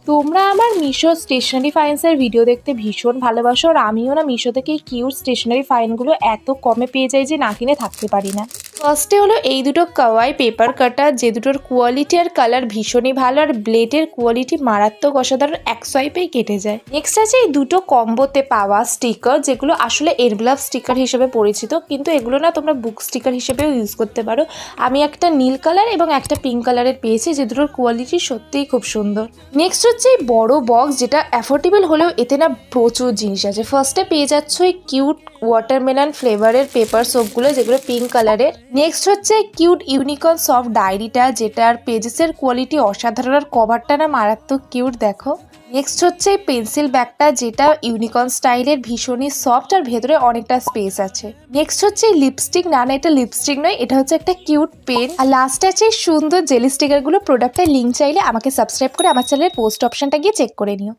তোমরা আমার Meesho stationery ফাইন্সের video দেখতে ভীষণ ভালোবাসো, আর আমিও না মিশো থেকে এই কিউট স্টেশনারি ফাইনগুলো এত কমে পেয়ে যাই যে না কিনে থাকতে পারি না। ফার্স্টে হলো এই দুটো কাওয়াই পেপার কাটার, যে দুটোর কোয়ালিটি আর কালার ভীষণই ভালো, আর ব্লেডের কোয়ালিটি মারাত্মক অসাধারণ, এক সোয়াইপেই কেটে যায়। নেক্সট আছে এই দুটো কম্বোতে পাওয়া স্টিকার, যেগুলো আসলে এনভেলপ স্টিকার হিসেবে পরিচিত, কিন্তু এগুলো না তোমরা বুক স্টিকার হিসেবেও ইউজ করতে পারো। আমি একটা নীল কালার এবং একটা পিঙ্ক কালারের পেয়েছি, যে দুটোর কোয়ালিটি সত্যিই খুব সুন্দর। নেক্সট হচ্ছে এই বড় বক্স, যেটা অ্যাফোর্ডেবল হলেও এতে না প্রচুর জিনিস আছে। ফার্স্টে পেয়ে যাচ্ছ এই কিউট ওয়াটারমেলন ফ্লেভারের পেপার সোপগুলো, যেগুলো পিঙ্ক কালারের। নেক্সট হচ্ছে কিউট ইউনিকর্ন সফট ডায়েরিটা, যেটার পেজেসের কোয়ালিটি অসাধারণ, আর কভারটা না মারাত্মক কিউট দেখো। নেক্সট হচ্ছে এই পেন্সিল ব্যাগটা, যেটা ইউনিকর্ন স্টাইলের, ভীষণই সফট আর ভেতরে অনেকটা স্পেস আছে। নেক্সট হচ্ছে এই লিপস্টিক, না এটা লিপস্টিক নয়, এটা হচ্ছে একটা কিউট পেন। আর লাস্ট আছে এই সুন্দর জেলি স্টিকারগুলো। প্রোডাক্টের লিঙ্ক চাইলে আমাকে সাবস্ক্রাইব করে আমার চ্যানেলের পোস্ট অপশনটা গিয়ে চেক করে নিও।